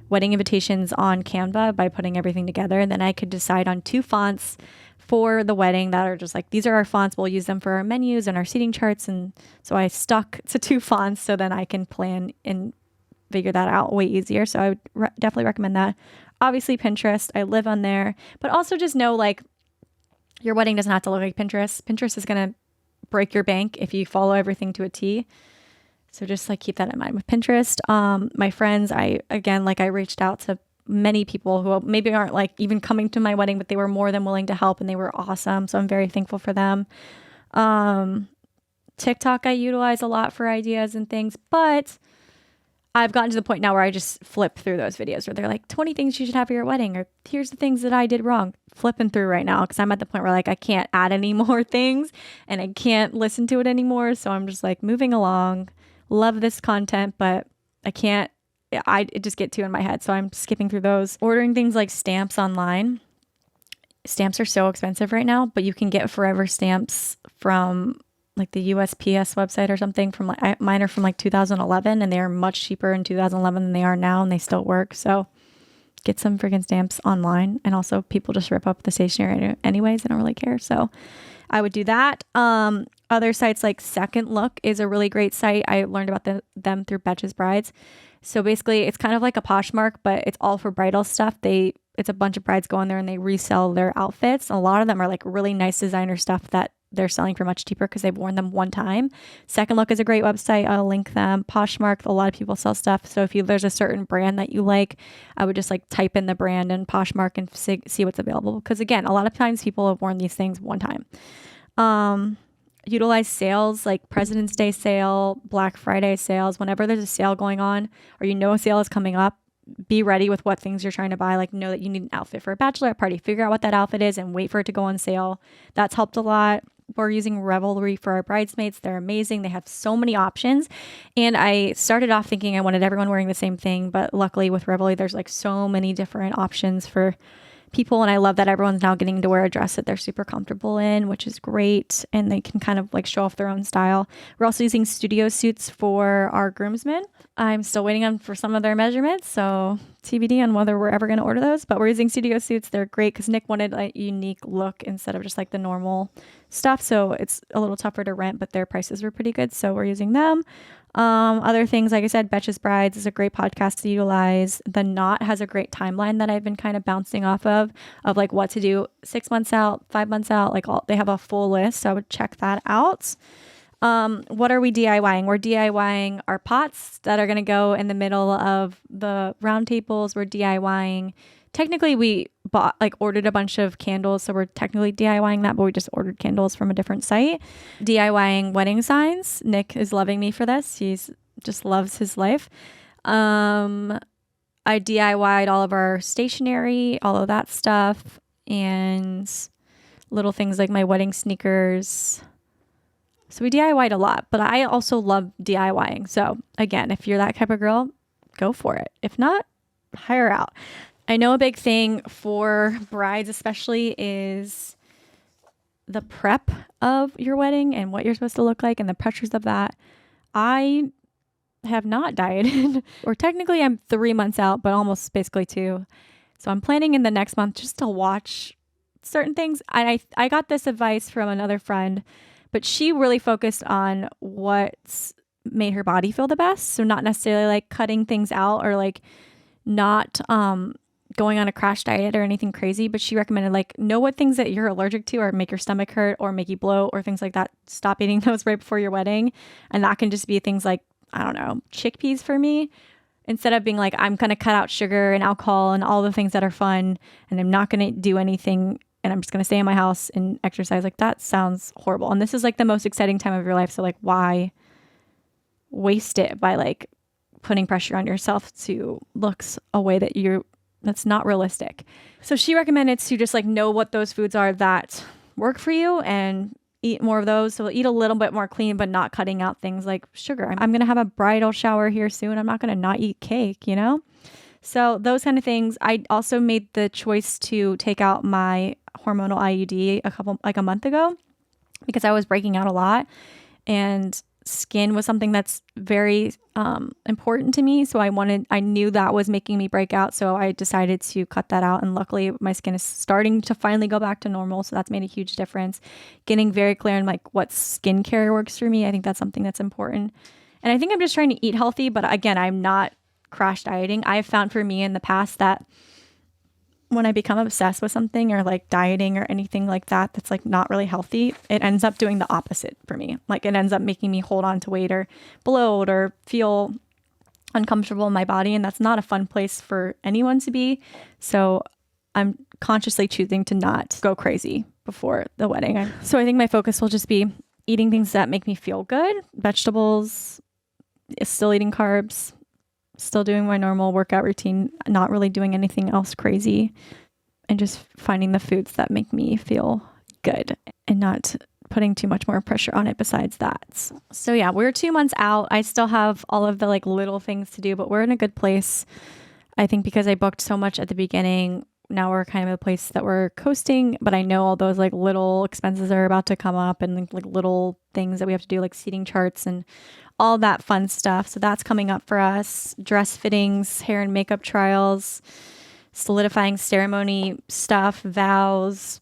wedding invitations on Canva by putting everything together. And then I could decide on 2 fonts for the wedding that are just like, these are our fonts. We'll use them for our menus and our seating charts. And so I stuck to 2 fonts so then I can plan and figure that out way easier. So I would definitely recommend that. Obviously Pinterest, I live on there, but also just know like your wedding doesn't have to look like Pinterest. Pinterest is going to break your bank if you follow everything to a T. So just like keep that in mind with Pinterest. My friends, I reached out to many people who maybe aren't like even coming to my wedding, but they were more than willing to help and they were awesome. So I'm very thankful for them. TikTok I utilize a lot for ideas and things, but I've gotten to the point now where I just flip through those videos where they're like 20 things you should have for your wedding, or here's the things that I did wrong. Flipping through right now because I'm at the point where like I can't add any more things and I can't listen to it anymore. So I'm just like moving along. Love this content, but I can't, it just get too in my head. So I'm skipping through those. Ordering things like stamps online. Stamps are so expensive right now, but you can get forever stamps from like the USPS website or something from like, mine are from like 2011 and they are much cheaper in 2011 than they are now and they still work. So get some freaking stamps online. And also people just rip up the stationery anyways. I don't really care. So I would do that. Other sites like Second Look is a really great site. I learned about them through Betches Brides. So basically it's kind of like a Poshmark, but it's all for bridal stuff. It's a bunch of brides go on there and they resell their outfits. A lot of them are like really nice designer stuff that they're selling for much cheaper because they've worn them one time. Second Look is a great website. I'll link them. Poshmark, a lot of people sell stuff. So if there's a certain brand that you like, I would just like type in the brand in Poshmark and see what's available. Because again, a lot of times people have worn these things one time. Utilize sales like President's Day sale, Black Friday sales. Whenever there's a sale going on or a sale is coming up, be ready with what things you're trying to buy. Like know that you need an outfit for a bachelorette party. Figure out what that outfit is and wait for it to go on sale. That's helped a lot. We're using Revelry for our bridesmaids. They're amazing. They have so many options. And I started off thinking I wanted everyone wearing the same thing. But luckily with Revelry, there's like so many different options for people. And I love that everyone's now getting to wear a dress that they're super comfortable in, which is great. And they can kind of like show off their own style. We're also using studio suits for our groomsmen. I'm still waiting for some of their measurements. So TBD on whether we're ever going to order those, but we're using studio suits. They're great because Nick wanted a unique look instead of just like the normal stuff. So it's a little tougher to rent, but their prices were pretty good. So we're using them. Other things, like I said, Betches Brides is a great podcast to utilize. The Knot has a great timeline that I've been kind of bouncing off of like what to do 6 months out, 5 months out, they have a full list. So I would check that out. What are we DIYing? We're DIYing our pots that are going to go in the middle of the round tables. We're DIYing. Technically, we ordered a bunch of candles, so we're technically DIYing that, but we just ordered candles from a different site. DIYing wedding signs. Nick is loving me for this. He's just loves his life. I DIY'd all of our stationery, all of that stuff, and little things like my wedding sneakers. So we DIY'd a lot, but I also love DIYing. So again, if you're that type of girl, go for it. If not, hire out. I know a big thing for brides especially is the prep of your wedding and what you're supposed to look like and the pressures of that. I have not dieted, or technically I'm 3 months out, but almost basically 2. So I'm planning in the next month just to watch certain things. I got this advice from another friend, but she really focused on what's made her body feel the best. So not necessarily like cutting things out or like not going on a crash diet or anything crazy, but she recommended like know what things that you're allergic to or make your stomach hurt or make you bloat or things like that. Stop eating those right before your wedding. And that can just be things like, I don't know, chickpeas for me. Instead of being like, I'm going to cut out sugar and alcohol and all the things that are fun and I'm not going to do anything and I'm just going to stay in my house and exercise, like that sounds horrible. And this is like the most exciting time of your life. So like, why waste it by like putting pressure on yourself to looks a way that's not realistic. So she recommended to just like know what those foods are that work for you and eat more of those. So eat a little bit more clean, but not cutting out things like sugar. I'm going to have a bridal shower here soon. I'm not going to not eat cake, So those kind of things. I also made the choice to take out my hormonal IUD a month ago because I was breaking out a lot and skin was something that's very important to me. So I knew that was making me break out. So I decided to cut that out. And luckily my skin is starting to finally go back to normal. So that's made a huge difference. Getting very clear on like what skincare works for me. I think that's something that's important. And I think I'm just trying to eat healthy, but again, I'm not crash dieting. I've found for me in the past that when I become obsessed with something or like dieting or anything like that, that's like not really healthy, it ends up doing the opposite for me. Like it ends up making me hold on to weight or bloat or feel uncomfortable in my body. And that's not a fun place for anyone to be. So I'm consciously choosing to not go crazy before the wedding. So I think my focus will just be eating things that make me feel good, vegetables, still eating carbs, still doing my normal workout routine, not really doing anything else crazy, and just finding the foods that make me feel good and not putting too much more pressure on it besides that. So yeah, we're 2 months out. I still have all of the like little things to do, but we're in a good place. I think because I booked so much at the beginning, now we're kind of at a place that we're coasting, but I know all those like little expenses are about to come up and like little things that we have to do, like seating charts and all that fun stuff. So that's coming up for us. Dress fittings, hair and makeup trials, solidifying ceremony stuff, vows,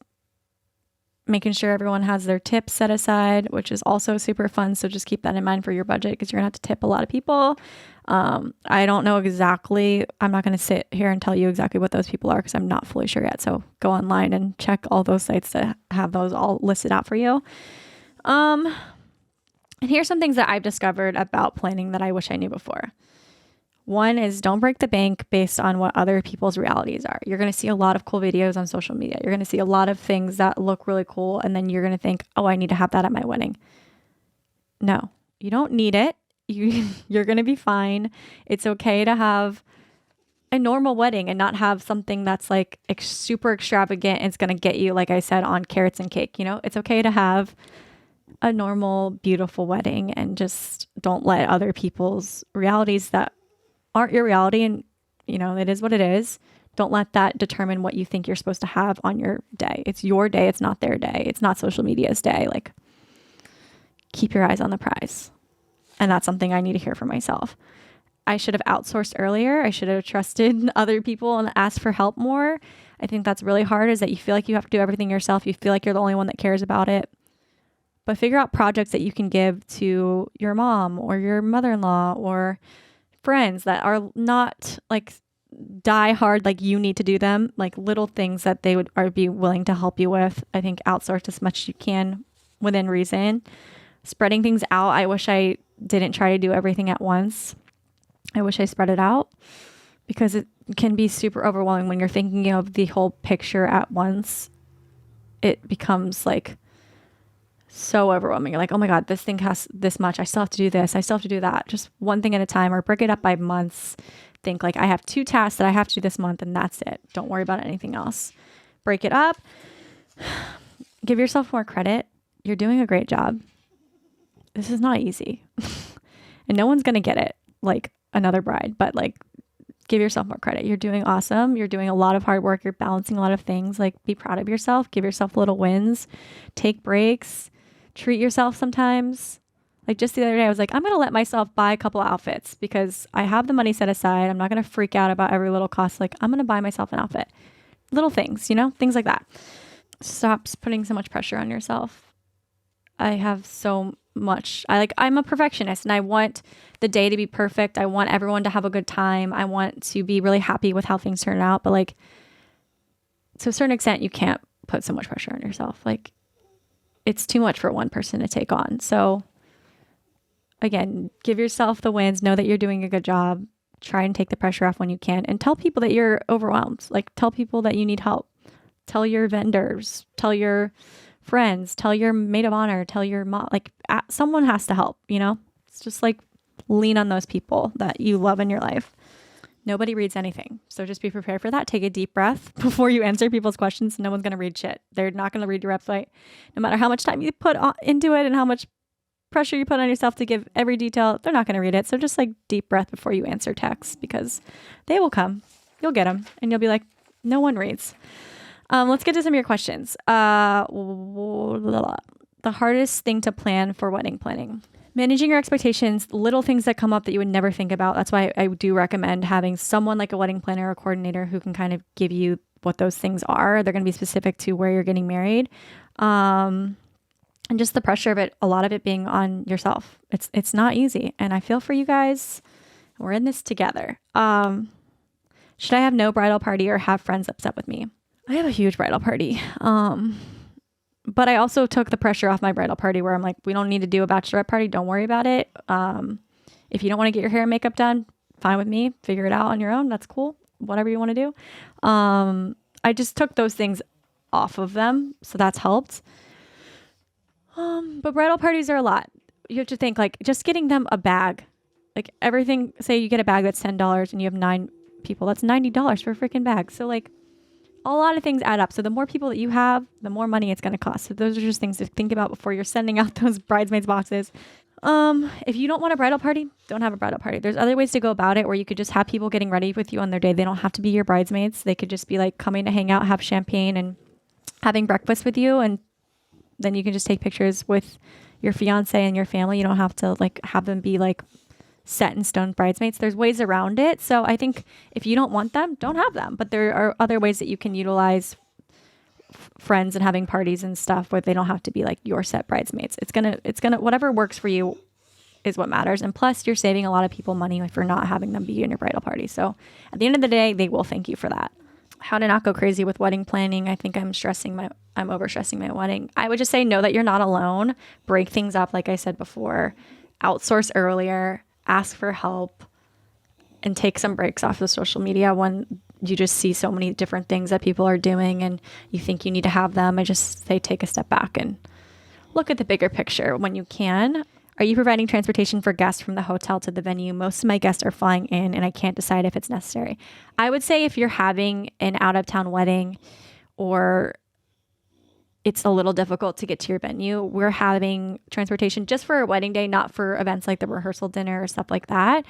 making sure everyone has their tips set aside, which is also super fun. So just keep that in mind for your budget because you're gonna have to tip a lot of people. I don't know exactly. I'm not going to sit here and tell you exactly what those people are because I'm not fully sure yet. So go online and check all those sites that have those all listed out for you. And here's some things that I've discovered about planning that I wish I knew before. One is don't break the bank based on what other people's realities are. You're going to see a lot of cool videos on social media. You're going to see a lot of things that look really cool. And then you're going to think, oh, I need to have that at my wedding. No, you don't need it. You're going to be fine. It's okay to have a normal wedding and not have something that's like super extravagant. And it's going to get you, like I said, on carrots and cake. It's okay to have a normal, beautiful wedding and just don't let other people's realities that aren't your reality. And, it is what it is. Don't let that determine what you think you're supposed to have on your day. It's your day. It's not their day. It's not social media's day. Like, keep your eyes on the prize. And that's something I need to hear for myself. I should have outsourced earlier. I should have trusted other people and asked for help more. I think that's really hard, is that you feel like you have to do everything yourself. You feel like you're the only one that cares about it. But figure out projects that you can give to your mom or your mother-in-law or friends that are not like die hard, like you need to do them, like little things that they would be willing to help you with. I think outsource as much as you can within reason. Spreading things out. I wish I didn't try to do everything at once. I wish I spread it out because it can be super overwhelming when you're thinking of the whole picture at once. It becomes like so overwhelming. You're like, oh my God, this thing has this much. I still have to do this. I still have to do that. Just one thing at a time, or break it up by months. Think like I have 2 tasks that I have to do this month and that's it. Don't worry about anything else. Break it up. Give yourself more credit. You're doing a great job. This is not easy and no one's going to get it like another bride, but like give yourself more credit. You're doing awesome. You're doing a lot of hard work. You're balancing a lot of things. Like, be proud of yourself. Give yourself little wins. Take breaks. Treat yourself sometimes. Like just the other day, I was like, I'm going to let myself buy a couple outfits because I have the money set aside. I'm not going to freak out about every little cost. Like, I'm going to buy myself an outfit. Little things, things like that. Stop putting so much pressure on yourself. I have so much. I'm a perfectionist and I want the day to be perfect. I want everyone to have a good time. I want to be really happy with how things turn out. But like, to a certain extent, you can't put so much pressure on yourself. Like, it's too much for one person to take on. So again, give yourself the wins. Know that you're doing a good job. Try and take the pressure off when you can, and tell people that you're overwhelmed. Like, tell people that you need help. Tell your vendors, tell your friends, tell your maid of honor, tell your mom, like someone has to help, It's just like lean on those people that you love in your life. Nobody reads anything. So just be prepared for that. Take a deep breath before you answer people's questions. No one's going to read shit. They're not going to read your website. No matter how much time you put into it and how much pressure you put on yourself to give every detail, they're not going to read it. So just like deep breath before you answer texts because they will come. You'll get them and you'll be like, no one reads. Let's get to some of your questions. The hardest thing to plan for wedding planning. Managing your expectations, little things that come up that you would never think about. That's why I do recommend having someone like a wedding planner or coordinator who can kind of give you what those things are. They're going to be specific to where you're getting married. And just the pressure of it, a lot of it being on yourself. It's not easy. And I feel for you guys. We're in this together. Should I have no bridal party or have friends upset with me? I have a huge bridal party. But I also took the pressure off my bridal party where I'm like, we don't need to do a bachelorette party. Don't worry about it. If you don't want to get your hair and makeup done, fine with me. Figure it out on your own. That's cool. Whatever you want to do. I just took those things off of them. So that's helped. But bridal parties are a lot. You have to think like just getting them a bag, like everything, say you get a bag that's $10 and you have 9 people, that's $90 for a freaking bag. So like, a lot of things add up. So the more people that you have, the more money it's going to cost. So those are just things to think about before you're sending out those bridesmaids boxes. If you don't want a bridal party, don't have a bridal party. There's other ways to go about it where you could just have people getting ready with you on their day. They don't have to be your bridesmaids. They could just be like coming to hang out, have champagne and having breakfast with you. And then you can just take pictures with your fiance and your family. You don't have to like have them be like set in stone bridesmaids. There's ways around it. So I think if you don't want them, don't have them. But there are other ways that you can utilize friends and having parties and stuff where they don't have to be like your set bridesmaids. It's gonna whatever works for you is what matters. And plus you're saving a lot of people money for not having them be in your bridal party. So at the end of the day, they will thank you for that. How to not go crazy with wedding planning. I think I'm overstressing my wedding. I would just say, know that you're not alone. Break things up. Like I said before, outsource earlier, ask for help, and take some breaks off of social media when you just see so many different things that people are doing and you think you need to have them. I just say, take a step back and look at the bigger picture when you can. Are you providing transportation for guests from the hotel to the venue? Most of my guests are flying in and I can't decide if it's necessary. I would say if you're having an out-of-town wedding or it's a little difficult to get to your venue, we're having transportation just for a wedding day, not for events like the rehearsal dinner or stuff like that.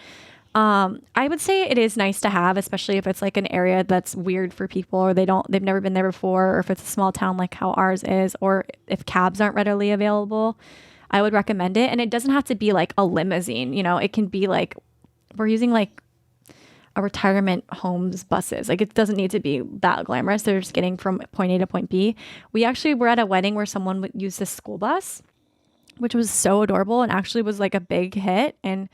I would say it is nice to have, especially if it's like an area that's weird for people or they've never been there before, or if it's a small town like how ours is, or if cabs aren't readily available. I would recommend it. And it doesn't have to be like a limousine, it can be like, we're using like a retirement homes buses. Like it doesn't need to be that glamorous. They're just getting from point A to point B. We actually were at a wedding where someone would use this school bus, which was so adorable and actually was like a big hit and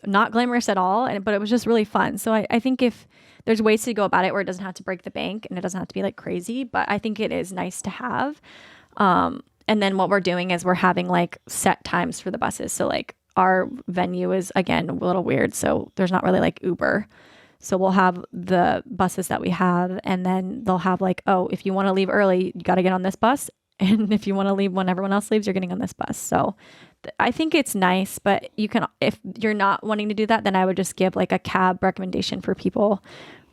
not glamorous at all. But it was just really fun. So I think if there's ways to go about it where it doesn't have to break the bank and it doesn't have to be like crazy, but I think it is nice to have. And then what we're doing is we're having like set times for the buses. So like our venue is, again, a little weird. So there's not really like Uber. So we'll have the buses that we have, and then they'll have like, oh, if you want to leave early, you got to get on this bus. And if you want to leave when everyone else leaves, you're getting on this bus. So I think it's nice, but you can, if you're not wanting to do that, then I would just give like a cab recommendation for people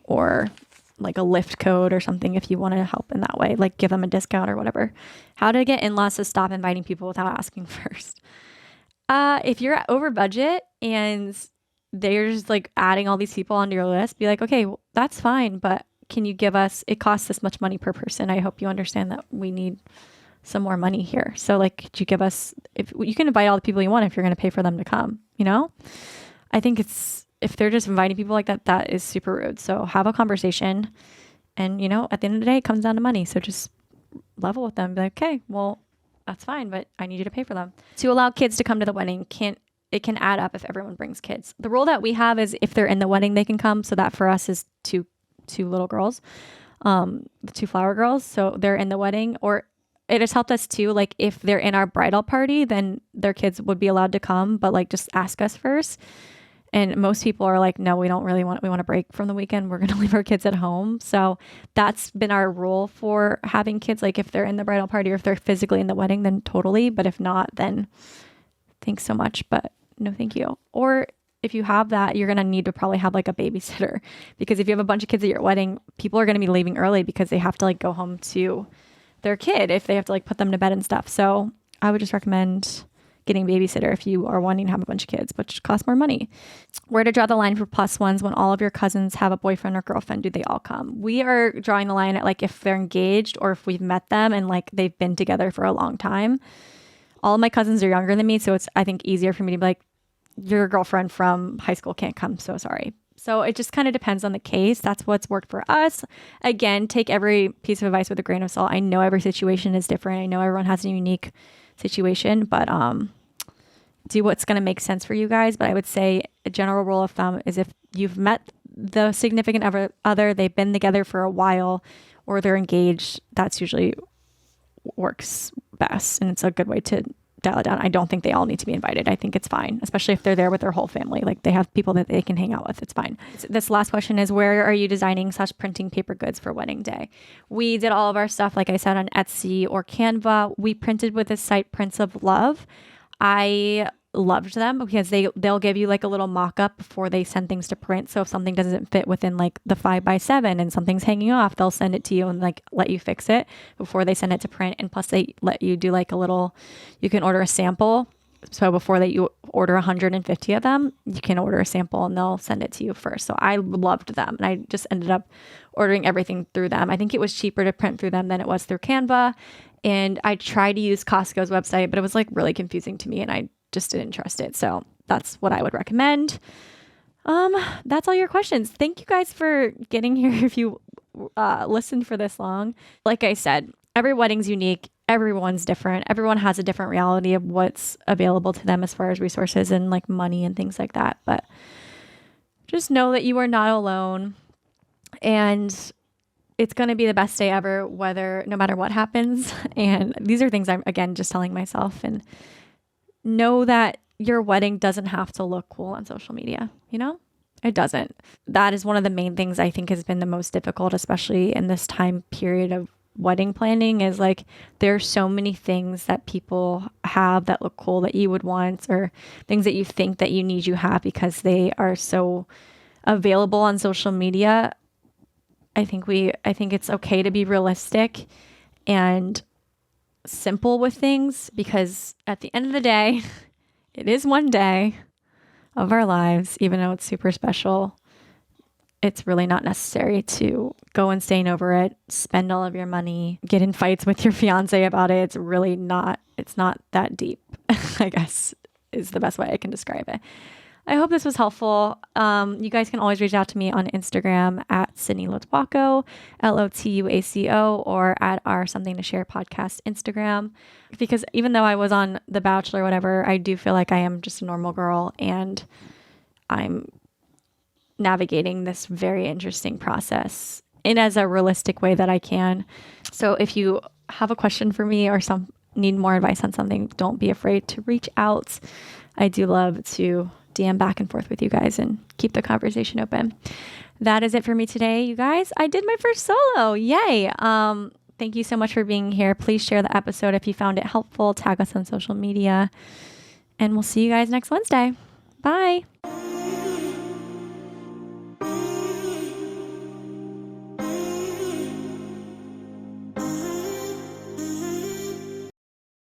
or like a Lyft code or something if you want to help in that way, like give them a discount or whatever. How to get in-laws to stop inviting people without asking first. If you're over budget and they're just like adding all these people onto your list, be like, okay, well, that's fine, but can you give us, it costs this much money per person. I hope you understand that we need some more money here. So like, could you give us, if you can invite all the people you want if you're going to pay for them to come, I think if they're just inviting people like that, that is super rude. So have a conversation and, at the end of the day, it comes down to money. So just level with them. Be like, okay, well, that's fine, but I need you to pay for them. To allow kids to come to the wedding, it can add up if everyone brings kids. The rule that we have is if they're in the wedding, they can come. So that for us is two little girls, the two flower girls. So they're in the wedding, or it has helped us too. Like if they're in our bridal party, then their kids would be allowed to come, but like just ask us first. And most people are like, no, we want a break from the weekend. We're going to leave our kids at home. So that's been our rule for having kids. Like if they're in the bridal party or if they're physically in the wedding, then totally. But if not, then thanks so much, but no, thank you. Or if you have that, you're going to need to probably have like a babysitter, because if you have a bunch of kids at your wedding, people are going to be leaving early because they have to like go home to their kid if they have to like put them to bed and stuff. So I would just recommend getting a babysitter if you are wanting to have a bunch of kids, which costs more money. Where to draw the line for plus ones when all of your cousins have a boyfriend or girlfriend? Do they all come? We are drawing the line at like if they're engaged or if we've met them and like they've been together for a long time. All of my cousins are younger than me, so it's, I think, easier for me to be like, your girlfriend from high school can't come, so sorry. So it just kind of depends on the case. That's what's worked for us. Again, take every piece of advice with a grain of salt. I know every situation is different. I know everyone has a unique situation, but do what's going to make sense for you guys. But I would say a general rule of thumb is if you've met the significant other, they've been together for a while, or they're engaged, that's usually works best. And it's a good way to dial it down. I don't think they all need to be invited. I think it's fine, especially if they're there with their whole family. Like they have people that they can hang out with. It's fine. This last question is, where are you designing / printing paper goods for wedding day? We did all of our stuff, like I said, on Etsy or Canva. We printed with the site Prints of Love. I loved them because they'll give you like a little mock-up before they send things to print. So if something doesn't fit within like the 5x7 and something's hanging off, they'll send it to you and like let you fix it before they send it to print. And plus they let you do like you can order a sample. So before you order 150 of them, you can order a sample and they'll send it to you first. So I loved them and I just ended up ordering everything through them. I think it was cheaper to print through them than it was through Canva. And I tried to use Costco's website, but it was like really confusing to me and I just didn't trust it. So that's what I would recommend. That's all your questions. Thank you guys for getting here. If you listened for this long, like I said, every wedding's unique. Everyone's different. Everyone has a different reality of what's available to them as far as resources and like money and things like that. But just know that you are not alone, and it's going to be the best day ever, no matter what happens. And these are things I'm, again, just telling myself. And know that your wedding doesn't have to look cool on social media. It doesn't. That is one of the main things I think has been the most difficult, especially in this time period of wedding planning, is like there's so many things that people have that look cool that you would want, or things that you think that you have because they are so available on social media. I think it's okay to be realistic and simple with things, because at the end of the day, it is one day of our lives. Even though it's super special, it's really not necessary to go and stain over it, spend all of your money, get in fights with your fiance about it. It's not that deep, I guess is the best way I can describe it. I hope this was helpful. You guys can always reach out to me on Instagram at Sydney Lotuaco, Lotuaco, or at our Something to Share podcast Instagram. Because even though I was on The Bachelor or whatever, I do feel like I am just a normal girl, and I'm navigating this very interesting process in as a realistic way that I can. So if you have a question for me or need more advice on something, don't be afraid to reach out. I do love to DM back and forth with you guys and keep the conversation open. That is it for me today, you guys. I did my first solo. Yay. Thank you so much for being here. Please share the episode if you found it helpful. Tag us on social media, and we'll see you guys next Wednesday. Bye.